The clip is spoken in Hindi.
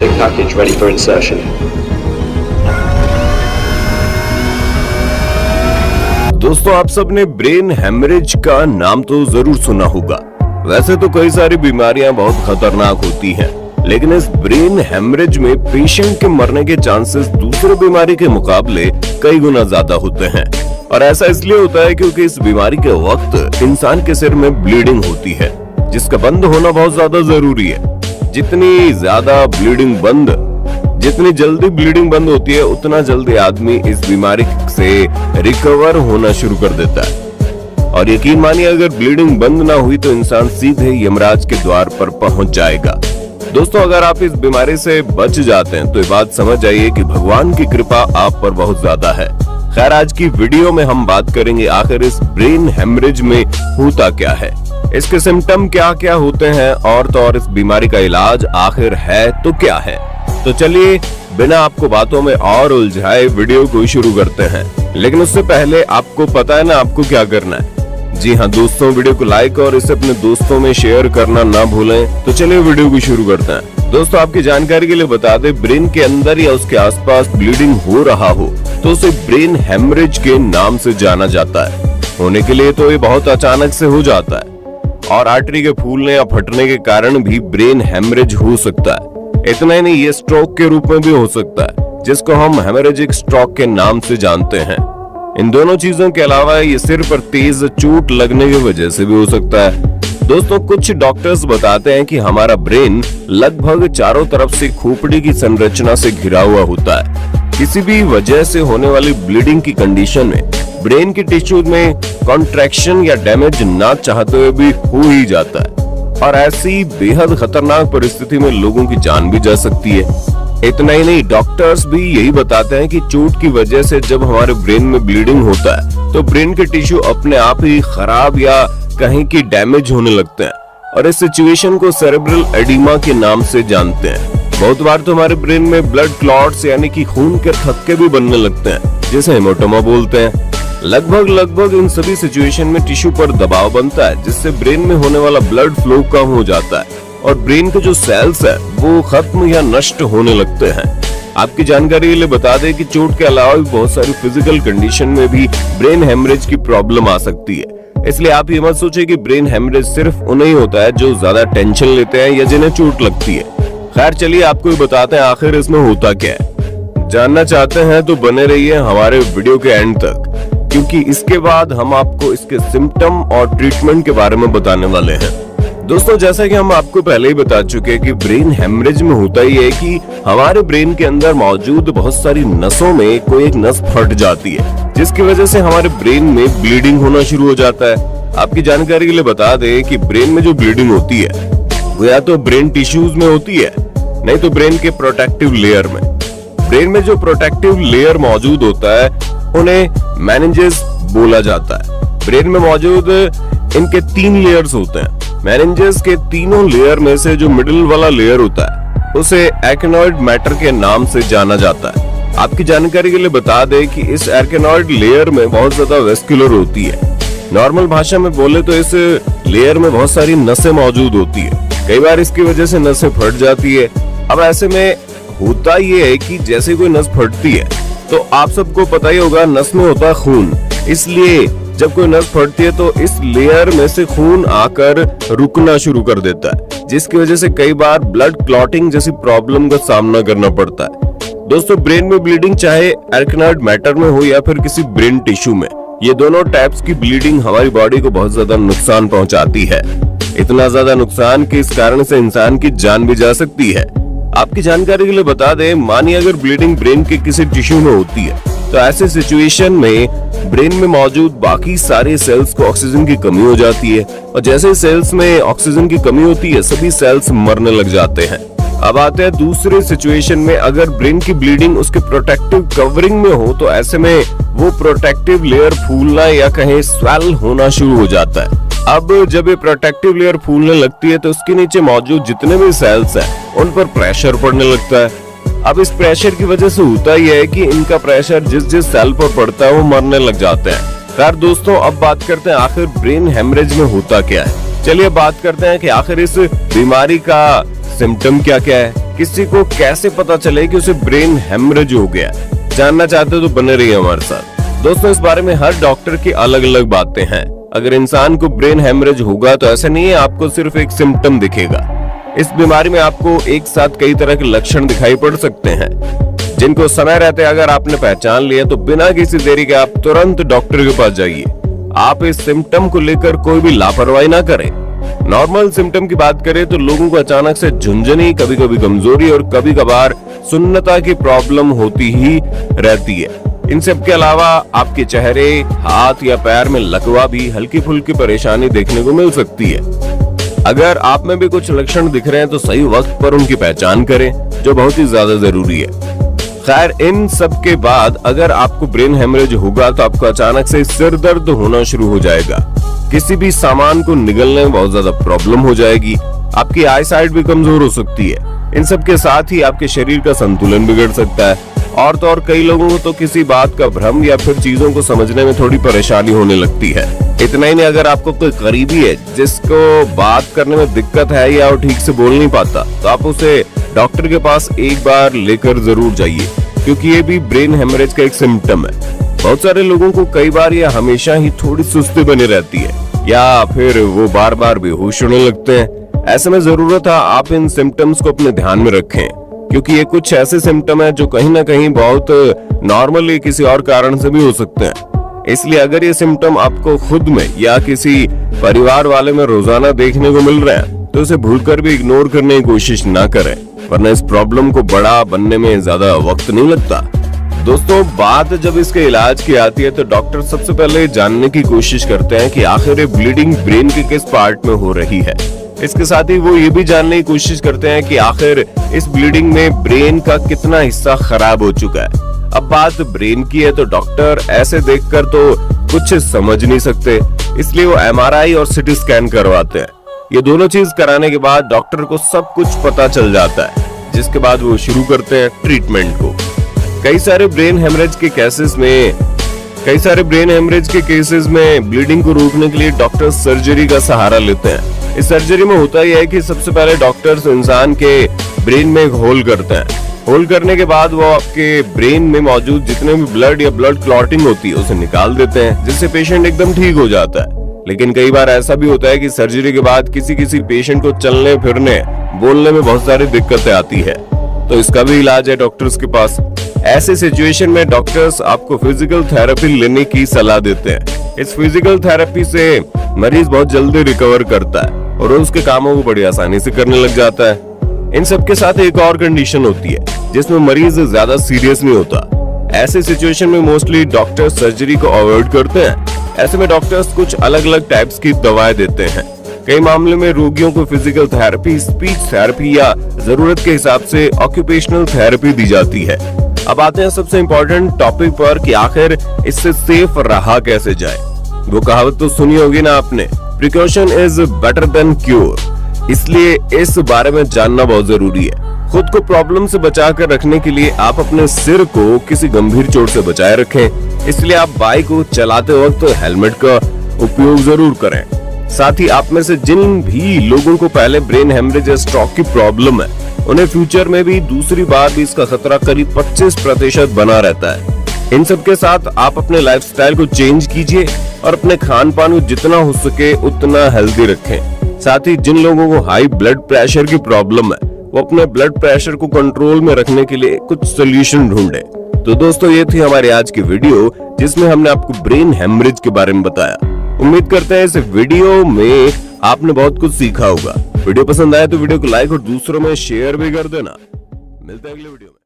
Package ready for insertion. दोस्तों, आप सबने ब्रेन हेमरेज का नाम तो जरूर सुना होगा। वैसे तो कई सारी बीमारियां बहुत खतरनाक होती हैं, लेकिन इस ब्रेन हेमरेज में पेशेंट के मरने के चांसेस दूसरे बीमारी के मुकाबले कई गुना ज्यादा होते हैं। और ऐसा इसलिए होता है क्योंकि इस बीमारी के वक्त इंसान के सिर में ब्लीडिंग होती है, जिसका बंद होना बहुत ज्यादा जरूरी है। जितनी जल्दी ब्लीडिंग बंद होती है, उतना जल्दी आदमी इस बीमारी से रिकवर होना शुरू कर देता है। और यकीन मानिए, अगर ब्लीडिंग बंद ना हुई तो इंसान सीधे यमराज के द्वार पर पहुंच जाएगा। दोस्तों, अगर आप इस बीमारी से बच जाते हैं तो ये बात समझ जाइए कि भगवान की कृपा आप पर बहुत ज्यादा है। खैर, आज की वीडियो में हम बात करेंगे आखिर इस ब्रेन हेमरेज में होता क्या है, इसके सिम्टम क्या क्या होते हैं, और तो और इस बीमारी का इलाज आखिर है तो क्या है। तो चलिए, बिना आपको बातों में और उलझाए वीडियो को शुरू करते हैं। लेकिन उससे पहले आपको पता है ना आपको क्या करना है। जी हाँ दोस्तों, वीडियो को लाइक और इसे अपने दोस्तों में शेयर करना ना भूलें। तो चलिए वीडियो को शुरू करते हैं। दोस्तों, आपकी जानकारी के लिए बता दें, ब्रेन के अंदर या उसके आसपास ब्लीडिंग हो रहा हो तो उसे ब्रेन हेमरेज के नाम से जाना जाता है। होने के लिए तो ये बहुत अचानक से हो जाता है, और आर्टरी के फूलने या फटने के कारण भी ब्रेन हेमरेज हो सकता है। इतना ही नहीं, ये स्ट्रोक के रूप में भी हो सकता है, जिसको हम हेमरेजिक स्ट्रोक के नाम से जानते हैं। इन दोनों चीजों के अलावा ये सिर पर तेज चोट लगने की वजह से भी हो सकता है। दोस्तों, कुछ डॉक्टर्स बताते हैं कि हमारा ब्रेन लगभग चारों तरफ से खोपड़ी की संरचना से घिरा हुआ होता है। किसी भी वजह से होने वाली ब्लीडिंग की कंडीशन में ब्रेन की टिश्यू में कॉन्ट्रैक्शन या डैमेज ना चाहते हुए भी हो ही जाता है, और ऐसी बेहद खतरनाक परिस्थिति में लोगों की जान भी जा सकती है। इतना ही नहीं, डॉक्टर्स भी यही बताते हैं कि चोट की वजह से जब हमारे ब्रेन में ब्लीडिंग होता है तो ब्रेन के टिश्यू अपने आप ही खराब या कहीं की डैमेज होने लगते हैं, और इस सिचुएशन को सेरेब्रल एडिमा के नाम से जानते हैं। बहुत बार तो हमारे ब्रेन में ब्लड क्लॉट्स यानी कि खून के थक्के भी बनने लगते हैं, जिसे हेमाटोमा बोलते हैं। लगभग इन सभी सिचुएशन में टिश्यू पर दबाव बनता है, जिससे ब्रेन में होने वाला ब्लड फ्लो कम हो जाता है, और ब्रेन के जो सेल्स है वो खत्म या नष्ट होने लगते हैं। आपकी जानकारी के लिए बता दें कि चोट के अलावा भी बहुत सारी फिजिकल कंडीशन में भी ब्रेन हेमरेज की प्रॉब्लम आ सकती है। इसलिए आप ये मत सोचिए कि ब्रेन हेमरेज सिर्फ उन्हें ही होता है जो ज्यादा टेंशन लेते हैं या जिन्हें चोट लगती है। खैर, चलिए आपको बताते हैं आखिर इसमें होता क्या है। जानना चाहते हैं तो बने रहिए हमारे वीडियो के एंड तक, क्योंकि इसके बाद हम आपको इसके सिम्टम और ट्रीटमेंट के बारे में बताने वाले हैं। दोस्तों, जैसा कि हम आपको पहले ही बता चुके हैं कि ब्रेन हेमरेज में होता ही है कि हमारे ब्रेन के अंदर मौजूद बहुत सारी नसों में कोई एक नस फट जाती है, जिसकी वजह से हमारे ब्रेन में ब्लीडिंग होना शुरू हो जाता है। आपकी जानकारी के लिए बता दें कि ब्रेन में जो ब्लीडिंग होती है वो या तो ब्रेन टिश्यूज में होती है, नहीं तो ब्रेन के प्रोटेक्टिव लेयर में। ब्रेन में जो प्रोटेक्टिव लेयर मौजूद होता है उन्हें मेनिंजेस बोला जाता है। ब्रेन में मौजूद इनके 3 लेयर्स होते हैं। मेनिंजेस के तीनों लेयर में से जो मिडिल वाला लेयर होता है उसे आर्किनॉइड मैटर के नाम से जाना जाता है। आपकी जानकारी के लिए बता दें कि इस आर्किनॉइड लेयर में बहुत ज्यादा वेस्कुलर होती है। नॉर्मल भाषा में बोले तो इस लेयर में बहुत सारी नसें मौजूद होती है। कई बार इसकी वजह से नसें फट जाती है। अब ऐसे में होता ये है कि जैसे कोई नस फटती है तो आप सबको पता ही होगा, नस में होता है खून। इसलिए जब कोई नस फटती है तो इस लेयर में से खून आकर रुकना शुरू कर देता है, जिसकी वजह से कई बार ब्लड क्लॉटिंग जैसी प्रॉब्लम का सामना करना पड़ता है। दोस्तों, ब्रेन में ब्लीडिंग चाहे आर्किनॉइड मैटर में हो या फिर किसी ब्रेन टिश्यू में, ये दोनों टाइप्स की ब्लीडिंग हमारी बॉडी को बहुत ज्यादा नुकसान पहुंचाती है। इतना ज्यादा नुकसान कि इस कारण से इंसान की जान भी जा सकती है। आपकी जानकारी के लिए बता दें, मानिए अगर ब्लीडिंग ब्रेन के किसी टिश्यू में होती है तो ऐसे सिचुएशन में ब्रेन में मौजूद बाकी सारे सेल्स को ऑक्सीजन की कमी हो जाती है, और जैसे सेल्स में ऑक्सीजन की कमी होती है सभी सेल्स मरने लग जाते हैं। अब आते हैं दूसरे सिचुएशन में, अगर ब्रेन की ब्लीडिंग उसके प्रोटेक्टिव कवरिंग में हो तो ऐसे में वो प्रोटेक्टिव लेयर फूलना या कहीं स्वेल होना शुरू हो जाता है। अब जब ये प्रोटेक्टिव लेयर फूलने लगती है तो उसके नीचे मौजूद जितने भी सेल्स हैं उन पर प्रेशर पड़ने लगता है। अब इस प्रेशर की वजह से होता यह है कि इनका प्रेशर जिस जिस सेल पर पड़ता है वो मरने लग जाते हैं। खैर दोस्तों, अब बात करते हैं आखिर ब्रेन हेमरेज में होता क्या है। चलिए बात करते हैं कि आखिर इस बीमारी का सिम्टम क्या क्या है। किसी को कैसे पता चले कि उसे ब्रेन हेमरेज हो गया? जानना चाहते हो तो बने रहिए हमारे साथ। दोस्तों, इस बारे में हर डॉक्टर की अलग अलग बातें हैं। अगर इंसान को ब्रेन हेमरेज होगा तो ऐसा नहीं है आपको सिर्फ एक सिम्टम दिखेगा। इस बीमारी में आपको एक साथ कई तरह के लक्षण दिखाई पड़ सकते हैं, जिनको समय रहते अगर आपने पहचान लिया तो बिना किसी देरी के आप तुरंत डॉक्टर के पास जाइए। आप इस सिम्टम को लेकर कोई भी लापरवाही ना करें। नॉर्मल सिम्टम की बात करें तो लोगों को अचानक से झुंझुनी, कभी कभी कमजोरी और कभी कभार सुन्नता की प्रॉब्लम होती ही रहती है। इन सब के अलावा आपके चेहरे, हाथ या पैर में लकवा भी हल्की फुल्की परेशानी देखने को मिल सकती है। अगर आप में भी कुछ लक्षण दिख रहे हैं तो सही वक्त पर उनकी पहचान करें, जो बहुत ही ज्यादा जरूरी है। खैर, इन सब के बाद अगर आपको ब्रेन हेमरेज होगा तो आपको अचानक से सिर दर्द होना शुरू हो जाएगा। किसी भी सामान को निगलने में बहुत ज्यादा प्रॉब्लम हो जाएगी। आपकी आई साइट भी कमजोर हो सकती है। इन सब के साथ ही आपके शरीर का संतुलन बिगड़ सकता है। और तो और कई लोगों को तो किसी बात का भ्रम या फिर चीजों को समझने में थोड़ी परेशानी होने लगती है। इतना ही नहीं, अगर आपको कोई करीबी है जिसको बात करने में दिक्कत है या वो ठीक से बोल नहीं पाता, तो आप उसे डॉक्टर के पास एक बार लेकर जरूर जाइए, क्योंकि ये भी ब्रेन हेमरेज का एक सिम्टम है। बहुत सारे लोगों को कई बार या हमेशा ही थोड़ी सुस्ती बनी रहती है, या फिर वो बार बार बेहोश होने लगते हैं। ऐसे में जरूरत है आप इन सिम्टम्स को अपने ध्यान में रखें, क्योंकि ये कुछ ऐसे सिम्टम है जो कहीं ना कहीं बहुत नॉर्मली किसी और कारण से भी हो सकते हैं। इसलिए अगर ये सिम्टम आपको खुद में या किसी परिवार वाले में रोजाना देखने को मिल रहे हैं तो उसे भूलकर भी इग्नोर करने की कोशिश ना करें, वरना इस प्रॉब्लम को बड़ा बनने में ज्यादा वक्त नहीं लगता। दोस्तों, बात जब इसके इलाज की आती है तो डॉक्टर सबसे पहले जानने की कोशिश करते हैं कि आखिर ये ब्लीडिंग ब्रेन के किस पार्ट में हो रही है। इसके साथ ही वो ये भी जानने की कोशिश करते हैं कि आखिर इस ब्लीडिंग में ब्रेन का कितना हिस्सा खराब हो चुका है। अब बात ब्रेन की है तो डॉक्टर ऐसे देखकर तो कुछ समझ नहीं सकते, इसलिए वो MRI और CT स्कैन करवाते हैं। ये दोनों चीज कराने के बाद डॉक्टर को सब कुछ पता चल जाता है, जिसके बाद वो शुरू करते हैं ट्रीटमेंट को। कई सारे ब्रेन हेमरेज के केसेस में ब्लीडिंग को रोकने के लिए डॉक्टर सर्जरी का सहारा लेते हैं। इस सर्जरी में होता यह है कि सबसे पहले डॉक्टर्स इंसान के ब्रेन में एक होल करते हैं। होल करने के बाद वो आपके ब्रेन में मौजूद जितने भी ब्लड या ब्लड क्लॉटिंग होती है उसे निकाल देते हैं, जिससे पेशेंट एकदम ठीक हो जाता है। लेकिन कई बार ऐसा भी होता है कि सर्जरी के बाद किसी पेशेंट को चलने फिरने बोलने में बहुत सारी दिक्कतें आती है, तो इसका भी इलाज है डॉक्टर्स के पास। ऐसे सिचुएशन में डॉक्टर्स आपको फिजिकल थेरेपी लेने की सलाह देते हैं। इस फिजिकल थेरेपी से मरीज बहुत जल्दी रिकवर करता है और उसके कामों को बड़ी आसानी से करने लग जाता है। इन सब के साथ एक और कंडीशन होती है जिसमें मरीज ज्यादा सीरियस नहीं होता। ऐसे सिचुएशन में मोस्टली डॉक्टर सर्जरी को अवॉइड करते हैं। ऐसे में डॉक्टर्स कुछ अलग अलग टाइप्स की दवाएं देते हैं। कई मामले में रोगियों को फिजिकल थेरेपी, स्पीच थेरेपी या जरूरत के हिसाब से ऑक्यूपेशनल थेरेपी दी जाती है। अब आते हैं सबसे इम्पोर्टेंट टॉपिक पर कि आखिर इससे सेफ रहा कैसे जाए। वो कहावत तो सुनी होगी ना आपने, precaution is better than cure. इसलिए इस बारे में जानना बहुत जरूरी है। खुद को प्रॉब्लम से बचा कर रखने के लिए आप अपने सिर को किसी गंभीर चोट से बचाए रखें। इसलिए आप बाइक को चलाते वक्त हेलमेट का उपयोग जरूर करें। साथ ही आप में से जिन भी लोगों को पहले ब्रेन हेमरेज या स्ट्रोक की प्रॉब्लम है, उन्हें फ्यूचर में भी दूसरी बार भी इसका खतरा करीब 25% बना रहता है। इन सब के साथ आप अपने लाइफस्टाइल को चेंज कीजिए और अपने खान पान को जितना हो सके उतना हेल्दी रखें। साथ ही जिन लोगों को हाई ब्लड प्रेशर की प्रॉब्लम है, वो अपने ब्लड प्रेशर को कंट्रोल में रखने के लिए कुछ सोल्यूशन ढूंढे। तो दोस्तों, ये थी हमारी आज की वीडियो जिसमें हमने आपको ब्रेन हेमरेज के बारे में बताया। उम्मीद करते हैं इस वीडियो में आपने बहुत कुछ सीखा होगा। वीडियो पसंद आया तो वीडियो को लाइक और दूसरों में शेयर भी कर देना। मिलते हैं अगले वीडियो में।